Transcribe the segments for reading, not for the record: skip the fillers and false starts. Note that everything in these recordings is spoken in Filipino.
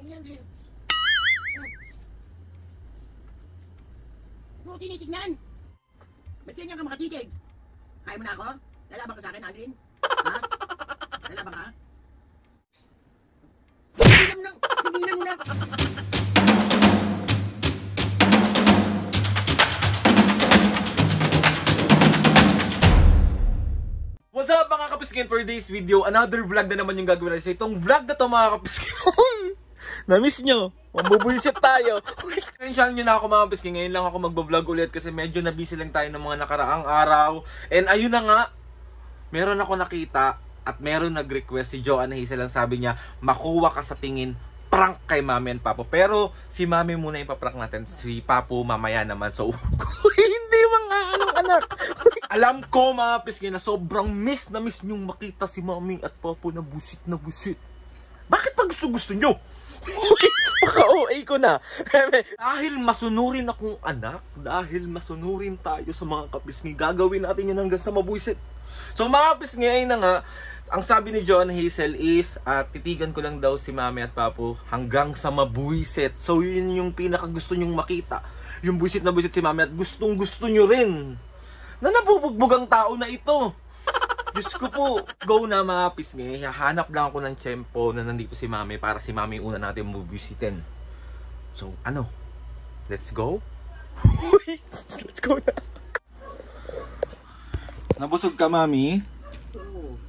Mo tinitignan? Ba't ganyan ka makatitig? Kaya mo na ako? Lalaban ka sa akin, Aldrin? Ha? Lalaban ka? Tigilan mo na! What's up mga kapiskin, for this video, another vlog na naman yung gagawin natin. Itong vlog na to mga kapiskin, na-miss nyo, mabubuisit tayo. Atensyon nyo na ako mga kapiskin, ngayon lang ako magbablog ulit kasi medyo na-busy lang tayo ng mga nakaraang araw. And ayun na nga, meron ako nakita at meron nag-request si Joanne Hazel, ang sabi niya, makuha ka sa tingin, prank kay Mami and Papo. Pero si Mami muna yung paprank natin, si Papo mamaya naman. So, hindi mga anong anak. Alam ko mga piskin na sobrang miss na miss nyong makita si Mami at Papo na busit na busit. Bakit pa gusto nyo? Paka-OA ko na. Dahil masunurin akong anak, dahil masunurin tayo sa mga kapisngi, gagawin natin yun hanggang sa mabuisit. So mga kapisngi, ay na nga, ang sabi ni Joanne Hazel is, titigan ko lang daw si Mami at Papo hanggang sa mabuisit. So yun yung pinaka gusto nyong makita. Yung buisit na buisit si Mami at gustong gusto nyo rin na nabubugbog ang tao na ito. Diyos ko po. Go na mga pisngi. Hahanap lang ako ng tiyempo na nandito si Mami para si Mami una natin mabubisitin. So ano? Let's go? Let's go na. Nabusog ka, Mami? Oo.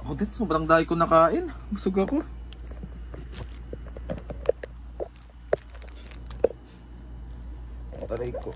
Ako din, sobrang dahil ko nakain. Busog ako. Taray ko.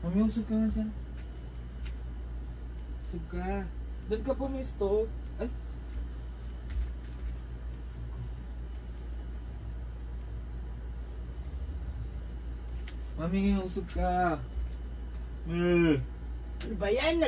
Mami, usog ka nga dyan. Usog ka. Doon ka pumisto. Ay. Mami, usog ka. Ano ba yan?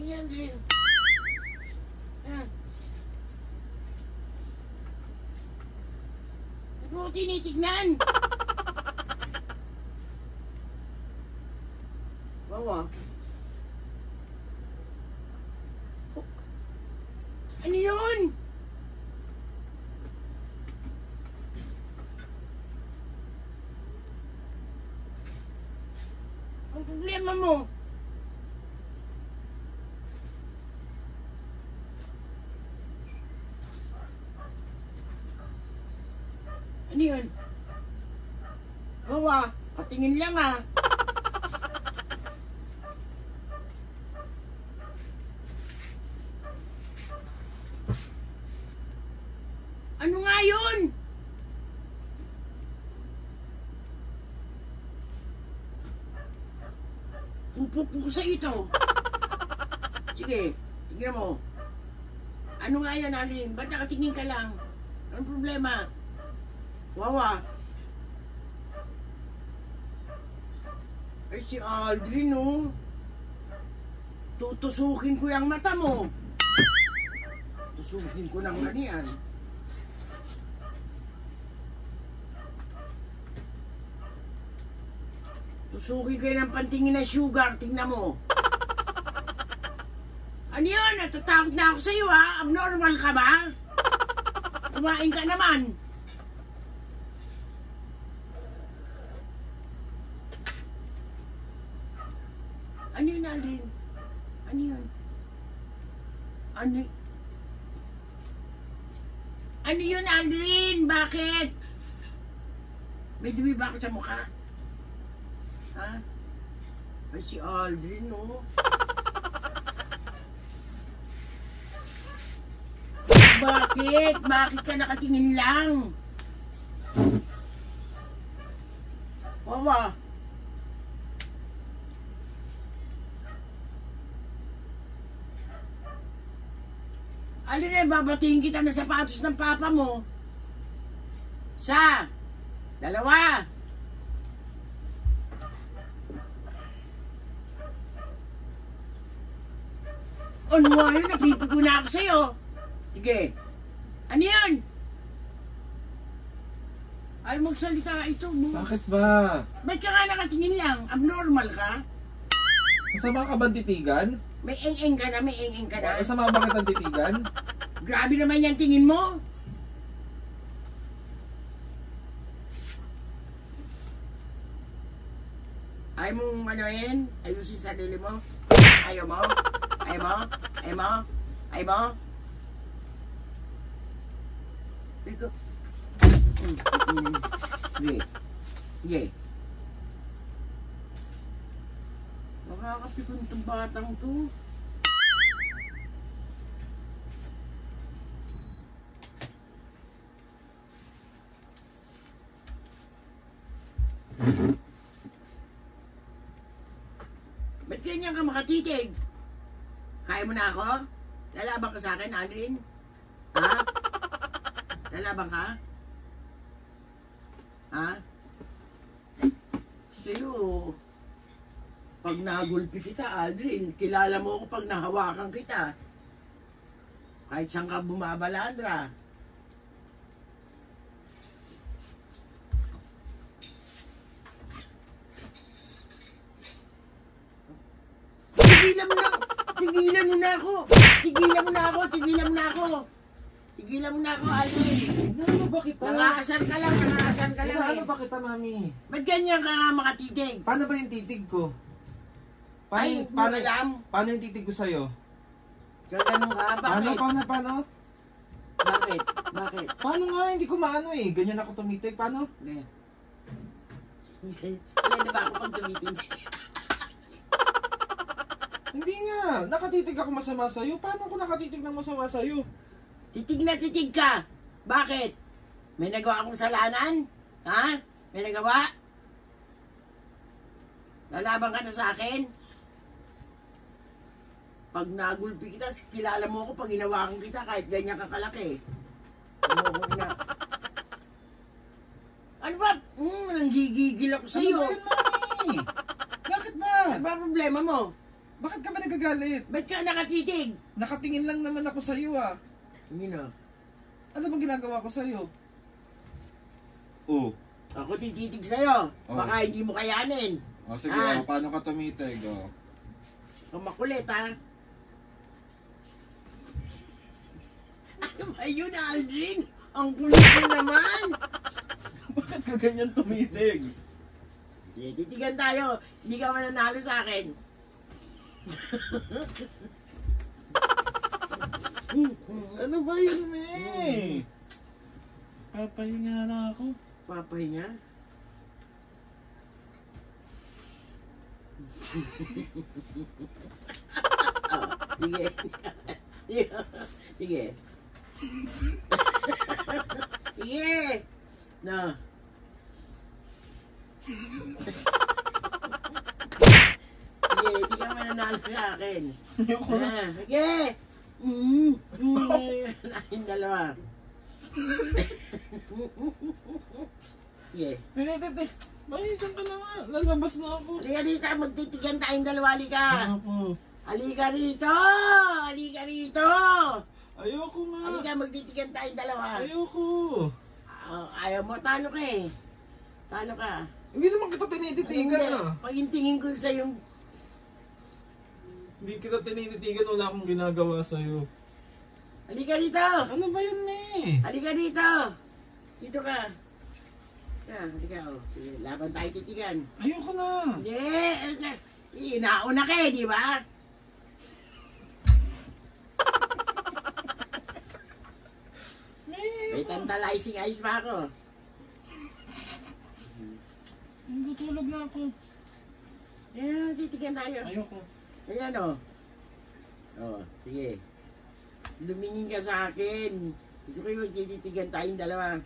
Yan din. Ba't mo tinitignan? Wawa. Ano yun? Ang problema mo? Ano yun? Wawa, patingin lang ah. Ano nga yun? Pupupo sa ito. Sige, tignan mo. Ano nga yan, Aldrin? Ba't nakatingin ka lang? Anong problema? Wawa. Ay, si Aldrin, oh. Tutusukin ko yung mata mo. Tusukin ko ng manian. Tusukin kayo ng pantingin na sugar. Tingnan mo. Ano yun? Natatakot na ako sa'yo, ha? Abnormal ka ba? Kumain ka naman. Ano yun, Aldrin? Ano yun? Ano yun, Aldrin? Bakit? May dumi ba ako sa mukha? Ha? Ay, si Aldrin, no? Bakit? Bakit ka nakatingin lang? Wawa. Alin na, babatiin kita ng sapatos ng papa mo. Isa. Dalawa. Ano nga yun? Napipigo na ako sa'yo. Sige. Ano yan? Ay, magsalita ito mo. Bakit ba? Ba't ka nga nakatingin lang? Abnormal ka? Masama ka ba titigan? May eng-eng ka na, may eng-eng ka na. Masama ba kitang titigan? Grabe naman yan tingin mo. Ayaw mong manoyin? Ayusin sarili mo? Ayaw mo? Ayaw mo? Ayaw mo? Ayaw mo? Sige. Sige. Sige. Makakapikon itong batang to. Ba't ganyan ka makatitig? Kaya mo na ako? Lalaban ka sa akin, Aldrin? Ha? Lalaban ka? Ha? Sa'yo, pag nagulpi kita, Aldrin, kilala mo ako pag nahawakan kita. Kahit saan ka bumabalandra. Tigilan mo na ako! Tigilan mo na ako! Tigilan mo na ako! Tigilan mo na ako! Tigilan mo na ako, Aldrin! Ano ba kita? Nangaasar ka lang, nangaasar ka lang. Ano ba kita, mami? Ba't ganyan ka nga makatitig? Paano ba yung titig ko? Ay, hindi mo alam. Paano yung titig ko sa'yo? Ganun ka? Bakit? Paano? Bakit? Bakit? Paano nga? Hindi ko maano eh. Ganyan ako tumitig. Paano? Wala na ba ako pag tumitig? Hindi nga. Nakatitig ako masama sa'yo. Paano ako nakatitig ng masama sa'yo? Titig na titig ka. Bakit? May nagawa akong kasalanan? Ha? May nagawa? Lalaban ka na sa akin? Pag nagulpi kita, kilala mo ako pag hinawakan kita kahit ganyan ka kalaki. Ano ba? Nanggigigil ako sa'yo. Ano ba yun, mami? Bakit ba? Ano ba problema mo? Bakit ka ba nagagalit? Ba't ka nakatitig? Nakatingin lang naman ako sa'yo ah. Hindi na. Ano bang ginagawa ko sa'yo? Oh. Ako tititig sa'yo. Oh. Baka hindi mo kayanin. O sige, Ah. paano ka tumitig? Oh. Ang makulit, ha? Ano ba yun, Aldrin? Ang kulit mo naman. Bakit ka ganyan tumitig? Sige, titigan tayo. Hindi ka mananalo sa akin. Ano ba yun, me? Papahinga na ako. Papahinga? Sige. Sige. Sige. No. Sige, hindi ka manalo sa akin. Ayoko na. Sige. Tayong dalawa. Sige. Titi. Mahitan ka na nga. Lalabas na ako. Halika dito, magtitigan tayong dalawa. Halika. Ako. Halika rito. Halika rito. Ayoko nga. Halika, magtitigan tayong dalawa. Ayoko. Ayaw mo, talo ka eh. Talo ka. Hindi naman kita tinititigan ah. Pag yung tingin ko sa yung... Hindi kita tinititigan, wala akong ginagawa sa'yo. Halika dito. Ano ba yun, me? Halika dito. Dito ka. Halika, oh. Sige, laban tayo titigan. Ayoko na. Hindi. Inauna ka eh, di ba? May tantalizing eyes pa ako. Natutulog na ako. Ayan, titigan tayo. Ayoko. Ayan o. Sige. Lumingin ka sa akin. Gusto ko yung tititigan tayong dalawa.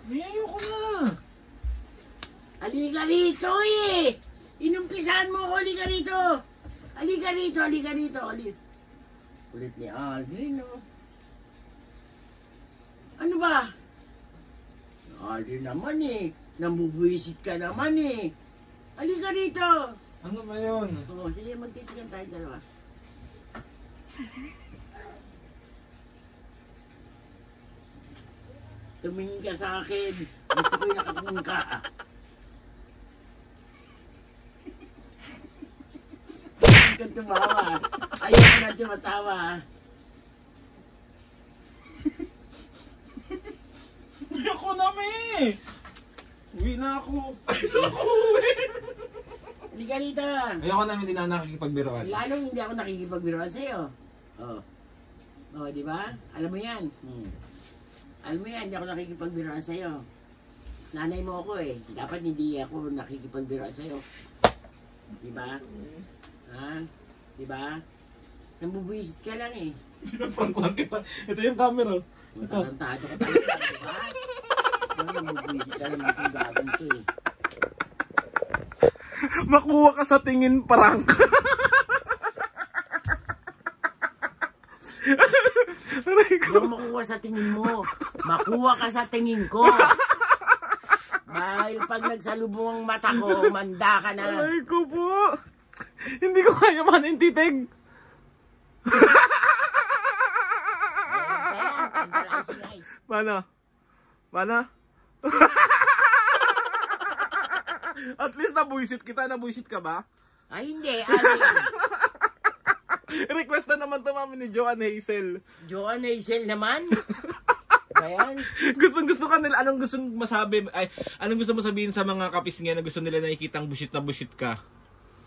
May ayoko na. Halika rito eh! Inumpisahan mo ko, halika rito! Halika rito, halika rito, halika. Kulit ni Aldrin, no? Ano ba? Aldrin naman eh. Nambubuisit ka naman eh. Halika rito! Ano ba yun? Sige, magtitigan tayo dalawa. Tumingin ka sa akin. Gusto ko yung nakatuming ka. Ayaw ka tumawa. Ayaw ka na tumatawa. Ayoko na, me. Uwi na ako. Ayoko uwi. Halika rito. Ayoko na, hindi na nakikipagbiroan. Lalong hindi ako nakikipagbiroan sa'yo. Di ba? Alam mo yan. Alam mo yan, hindi ako nakikipagbiroan sa'yo. Nanay mo ako eh. Dapat hindi ako nakikipagbiroan sa'yo. Di ba? Ha? Di ba? Nambubuisit ka lang eh. Pinaprank lang kita. Ito yung camera. Matarantado ka talaga, di ba? Nambubuisit ka lang yung gagawin ko eh. Makuha ka sa tingin prank. Huwag makuha sa tingin mo. Makuha ka sa tingin ko. Dahil pag nagsalubong ang mata ko, manda ka na. Ay ko po. Hindi ko kaya manintitig. Paano? Paano? At least nabuisit kita. Nabuisit ka ba? Ay hindi, alin. Request na naman to mami ni Joanne Hazel. Joanne Hazel naman? Ayan. Gusto ka nila. Anong gusto masabi? Ay, anong gusto mo sabihin sa mga kapisngi na gusto nila nakikitang busit na busit ka?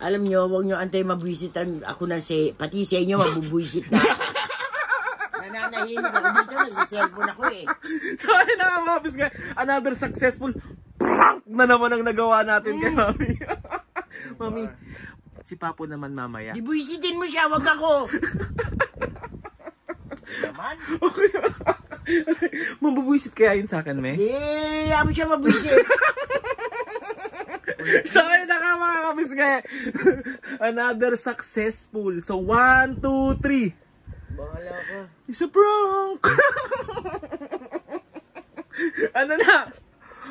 Alam nyo, huwag nyo antay mabuisitan. Ako na pati sa inyo mabubuisit na. Nananahimik ako dito, nagsiselfone ako eh. So ayun na nga mga kapisngi. Another successful prank na naman ang nagawa natin kay mami. Mami, si Papo naman mamaya. Di buisitin mo siya, wag ako. Naman? Okay. Mabubuisit kaya yun sa akin, me? Di, mo siya mabuisit. So ayun na nga mga kapisngi. Another successful. So 1, 2, 3. Bahala ka. It's a prank! Ano na?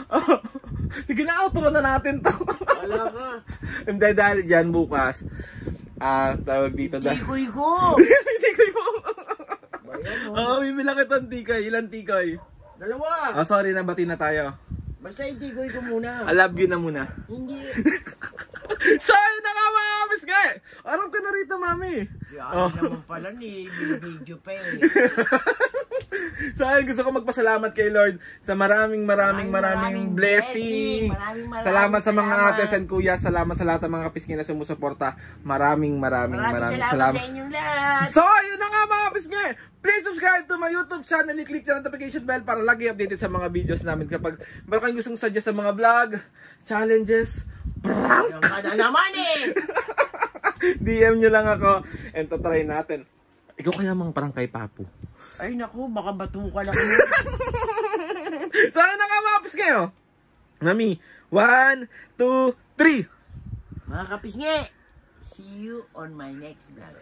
Oh, sige na, outro na natin to. Bahala ka. Hindi dahil dyan bukas. Tawag dito dahil. Tikoy ko. Tikoy mo. Bayan Oo, bibilang kitang tikoy. Ilan tikoy? Dalawa. Sorry na, bati na tayo. Basta itikoy ko muna. I love you na muna. Hindi. So, ayun na nga mga kapisngi. Arap ka na rito, mami. Yan naman pala ni video pa eh. So, ayun, gusto ko magpasalamat kay Lord sa maraming blessing. Salamat sa mga ates and kuya. Salamat sa lahat ng mga kapisngi na sumusuporta. Maraming salamat. Sa inyong lahat. So, ayun na nga mga kapisngi. Please subscribe to my YouTube channel. I-click sa notification bell para lagi updated sa mga videos namin. Kapag meron kayong gustong suggest sa mga vlog, challenges, prank. Yung naman eh. DM nyo lang ako and try natin. Ikaw kaya mang parang kay Papu. Ay naku, baka batukan ako. Sana nakamapis kayo. Mami, 1, 2, 3. Mga kapisngi, see you on my next vlog.